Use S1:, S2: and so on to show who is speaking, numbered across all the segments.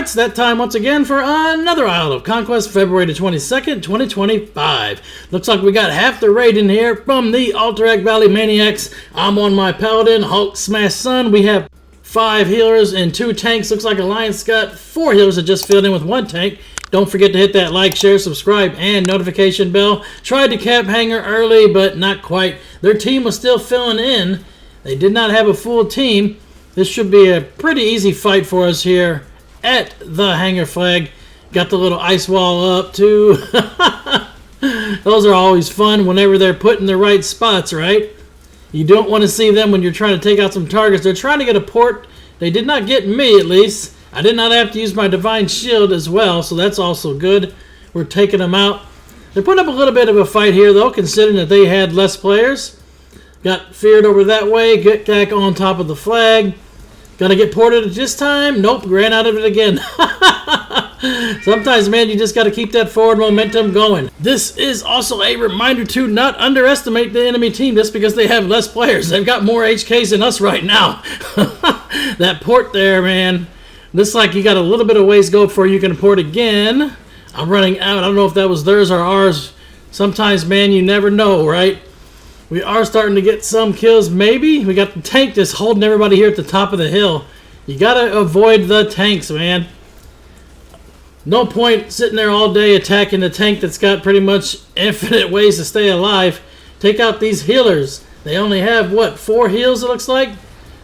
S1: it's that time once again for another Isle of Conquest, February the 22nd, 2025. Looks like we got half the raid in here from the Alterac Valley Maniacs. I'm on my Paladin, Hulk Smash Sun. We have 5 healers and 2 tanks. Looks like Alliance got 4 healers that just filled in with 1 tank. Don't forget to hit that like, share, subscribe, and notification bell. Tried to cap Hangar early, but not quite. Their team was still filling in. They did not have a full team. This should be a pretty easy fight for us here at the Hangar flag. Got the little ice wall up too. Those are always fun whenever they're put in the right spots, right? You don't want to see them when you're trying to take out some targets. They're trying to get a port. They did not get me, at least. I did not have to use my Divine Shield as well, so that's also good. We're taking them out. They're putting up a little bit of a fight here, though, considering that they had less players. Got feared over that way. Get back on top of the flag. Gonna get ported this time? Nope, ran out of it again. Sometimes, man, you just got to keep that forward momentum going. This is also a reminder to not underestimate the enemy team just because they have less players. They've got more HKs than us right now. That port there, man. Looks like you got a little bit of ways to go before you can port again. I'm running out. I don't know if that was theirs or ours. Sometimes, man, you never know, right? We are starting to get some kills, maybe. We got the tank just holding everybody here at the top of the hill. You got to avoid the tanks, man. No point sitting there all day attacking the tank that's got pretty much infinite ways to stay alive. Take out these healers. They only have, what, 4 heals it looks like?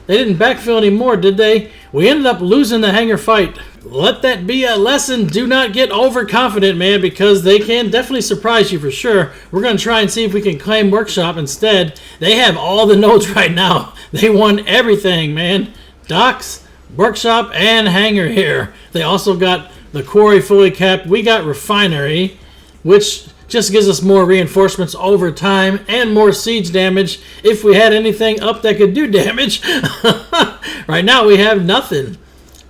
S1: They didn't backfill anymore, did they? We ended up losing the Hangar fight. Let that be a lesson. Do not get overconfident, man, because they can definitely surprise you for sure. We're going to try and see if we can claim Workshop instead. They have all the nodes right now. They won everything, man. Docks, Workshop, and Hangar here. They also got the quarry fully capped. We got Refinery, which just gives us more reinforcements over time and more siege damage if we had anything up that could do damage. Right now we have nothing.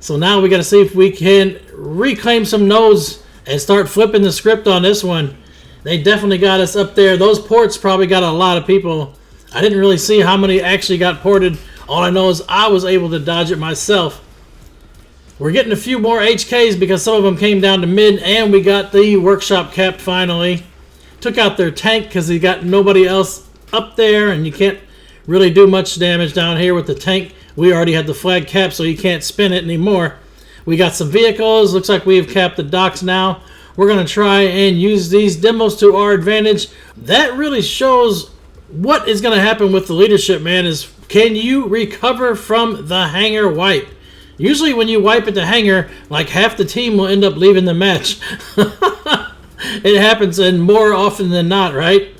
S1: So now we got to see if we can reclaim some nodes and start flipping the script on this one. They definitely got us up there. Those ports probably got a lot of people. I didn't really see how many actually got ported. All I know is I was able to dodge it myself. We're getting a few more HKs because some of them came down to mid, and we got the Workshop capped finally. Took out their tank because they got nobody else up there, and you can't really do much damage down here with the tank. We already had the flag capped, so you can't spin it anymore. We got some vehicles. Looks like we've capped the docks now. We're going to try and use these demos to our advantage. That really shows what is going to happen with the leadership, man, is can you recover from the Hangar wipe? Usually when you wipe at the Hangar, like half the team will end up leaving the match. It happens, and more often than not, right?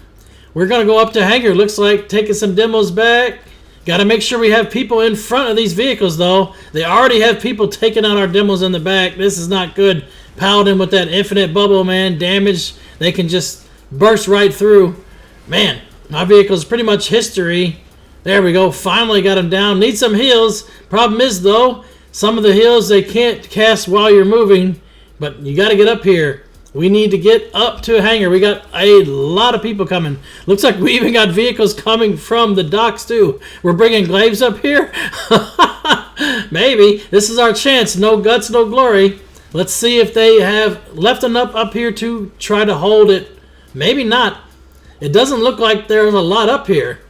S1: We're going to go up to Hangar. Looks like taking some demos back. Got to make sure we have people in front of these vehicles, though. They already have people taking out our demos in the back. This is not good. Paladin with that infinite bubble, man. Damage. They can just burst right through. Man, my vehicle is pretty much history. There we go. Finally got them down. Need some heals. Problem is, though, some of the heals they can't cast while you're moving. But you got to get up here. We need to get up to a Hangar. We got a lot of people coming. Looks like we even got vehicles coming from the docks, too. We're bringing Glaives up here? Maybe. This is our chance. No guts, no glory. Let's see if they have left enough up here to try to hold it. Maybe not. It doesn't look like there's a lot up here.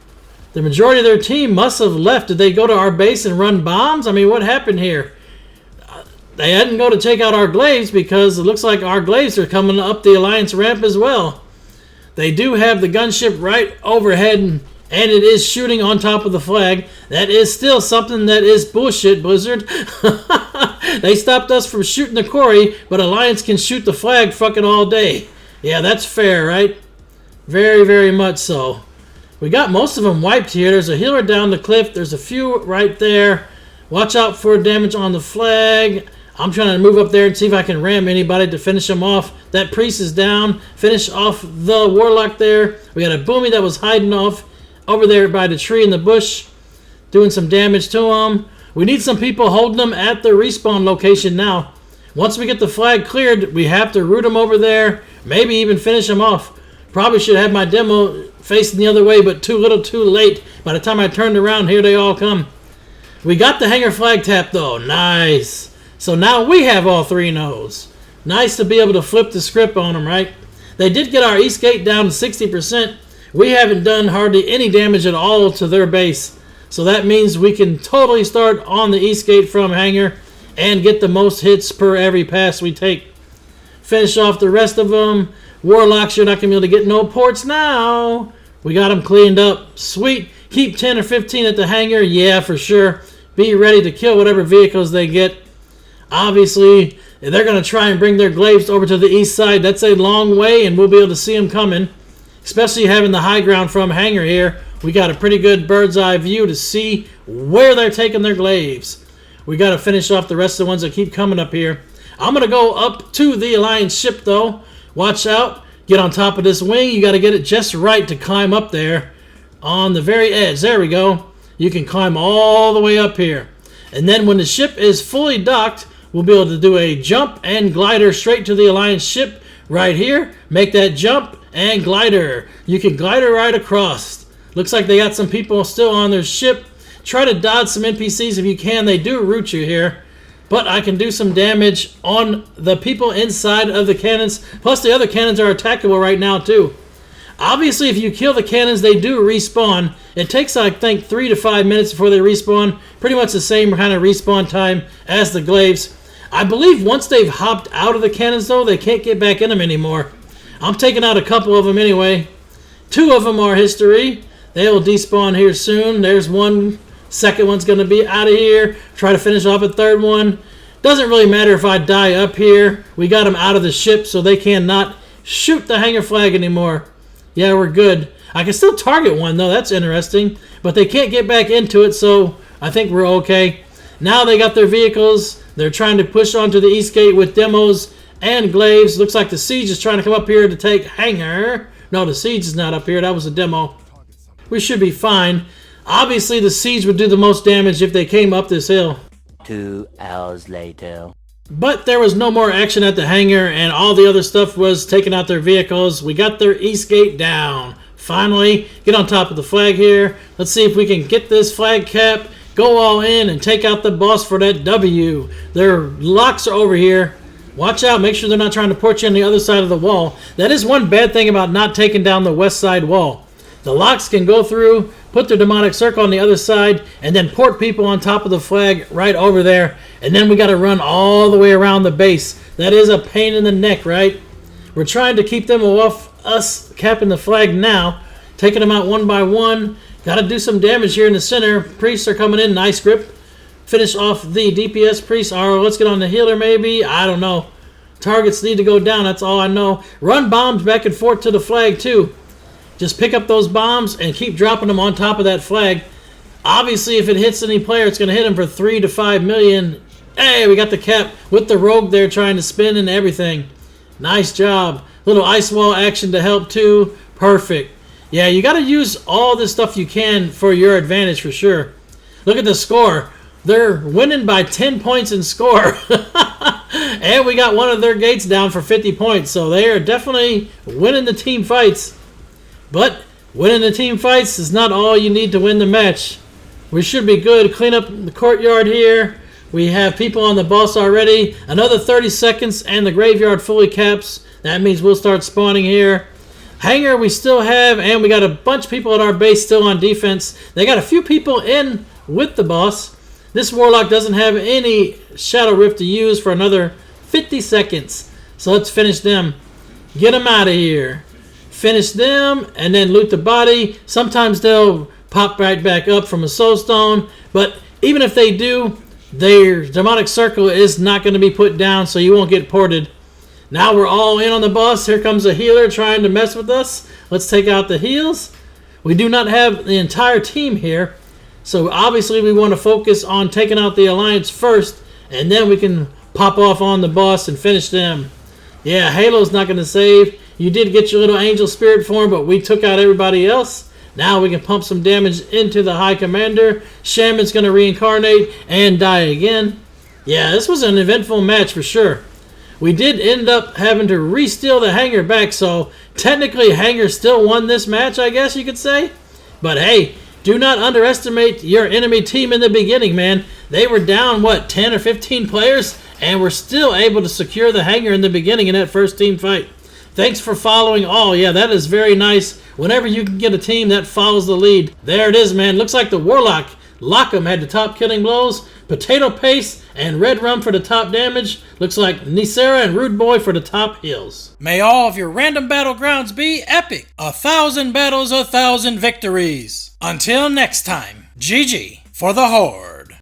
S1: The majority of their team must have left. Did they go to our base and run bombs? I mean, what happened here? They hadn't go to take out our Glaives because it looks like our Glaives are coming up the Alliance ramp as well. They do have the gunship right overhead, and it is shooting on top of the flag. That is still something that is bullshit, Blizzard. They stopped us from shooting the quarry, but Alliance can shoot the flag fucking all day. Yeah, that's fair, right? Very, very much so. We got most of them wiped here. There's a healer down the cliff. There's a few right there. Watch out for damage on the flag. I'm trying to move up there and see if I can ram anybody to finish them off. That priest is down. Finish off the warlock there. We got a boomy that was hiding off over there by the tree in the bush, doing some damage to him. We need some people holding them at the respawn location now. Once we get the flag cleared, we have to root them over there. Maybe even finish them off. Probably should have my demo facing the other way, but too little too late. By the time I turned around, here they all come. We got the Hangar flag tap, though. Nice. So now we have all 3 no's. Nice to be able to flip the script on them, right? They did get our east gate down to 60%. We haven't done hardly any damage at all to their base. So that means we can totally start on the east gate from Hangar and get the most hits per every pass we take. Finish off the rest of them. Warlocks, you're not going to be able to get no ports now. We got them cleaned up. Sweet. Keep 10 or 15 at the Hangar. Yeah, for sure. Be ready to kill whatever vehicles they get. Obviously, they're going to try and bring their Glaives over to the east side. That's a long way, and we'll be able to see them coming. Especially having the high ground from Hangar here. We got a pretty good bird's eye view to see where they're taking their Glaives. We got to finish off the rest of the ones that keep coming up here. I'm going to go up to the Alliance ship, though. Watch out. Get on top of this wing. You got to get it just right to climb up there on the very edge. There we go. You can climb all the way up here. And then when the ship is fully docked, we'll be able to do a jump and glider straight to the Alliance ship right here. Make that jump and glider. You can glider right across. Looks like they got some people still on their ship. Try to dodge some NPCs if you can. They do root you here. But I can do some damage on the people inside of the cannons. Plus the other cannons are attackable right now too. Obviously, if you kill the cannons, they do respawn. It takes, I think, 3 to 5 minutes before they respawn. Pretty much the same kind of respawn time as the Glaives. I believe once they've hopped out of the cannons, though, they can't get back in them anymore. I'm taking out a couple of them anyway. 2 of them are history. They will despawn here soon. There's one. Second one's going to be out of here. Try to finish off a third one. Doesn't really matter if I die up here. We got them out of the ship, so they cannot shoot the Hangar flag anymore. Yeah, we're good. I can still target one, though. That's interesting. But they can't get back into it, so I think we're okay. Now they got their vehicles. They're trying to push onto the east gate with demos and Glaives. Looks like the Siege is trying to come up here to take Hangar. No, the Siege is not up here. That was a demo. We should be fine. Obviously, the Siege would do the most damage if they came up this hill.
S2: 2 hours later.
S1: But there was no more action at the Hangar, and all the other stuff was taking out their vehicles. We got their east gate down. Finally, get on top of the flag here. Let's see if we can get this flag cap, go all in, and take out the boss for that W. Their locks are over here. Watch out. Make sure they're not trying to port you on the other side of the wall. That is one bad thing about not taking down the west side wall. The locks can go through, put their demonic circle on the other side, and then port people on top of the flag right over there. And then we got to run all the way around the base. That is a pain in the neck, right? We're trying to keep them off us capping the flag now. Taking them out one by one. Got to do some damage here in the center. Priests are coming in. Nice grip. Finish off the DPS priests. Or let's get on the healer maybe. I don't know. Targets need to go down. That's all I know. Run bombs back and forth to the flag too. Just pick up those bombs and keep dropping them on top of that flag. Obviously, if it hits any player, it's going to hit them for 3 to 5 million. Hey, we got the cap with the rogue there trying to spin and everything. Nice job. Little ice wall action to help too. Perfect. Yeah, you got to use all this stuff you can for your advantage for sure. Look at the score. They're winning by 10 points in score. And we got one of their gates down for 50 points. So they are definitely winning the team fights. But winning the team fights is not all you need to win the match. We should be good. Clean up the courtyard here. We have people on the boss already. Another 30 seconds and the graveyard fully caps. That means we'll start spawning here. Hangar we still have, and we got a bunch of people at our base still on defense. They got a few people in with the boss. This Warlock doesn't have any Shadow Rift to use for another 50 seconds. So let's finish them. Get them out of here. Finish them and then loot the body. Sometimes they'll pop right back up from a soul stone, but even if they do, their demonic circle is not going to be put down, so you won't get ported. Now we're all in on the boss. Here comes a healer trying to mess with us. Let's take out the heals. We do not have the entire team here, so obviously we want to focus on taking out the Alliance first, and then we can pop off on the boss and finish them. Yeah, Halo's not going to save. You did get your little angel spirit form, but we took out everybody else. Now we can pump some damage into the High Commander. Shaman's going to reincarnate and die again. Yeah, this was an eventful match for sure. We did end up having to re-steal the Hangar back, so technically Hangar still won this match, I guess you could say. But hey, do not underestimate your enemy team in the beginning, man. They were down, what, 10 or 15 players? and we're still able to secure the hangar in the beginning in that first team fight. Thanks for following all. Yeah, that is very nice. Whenever you can get a team that follows the lead. There it is, man. Looks like the Warlock, Lockham, had the top killing blows. Potato Paste and Red Rum for the top damage. Looks like Nisera and Rude Boy for the top heals. May all of your random battlegrounds be epic. 1,000 battles, 1,000 victories. Until next time, GG for the Horde.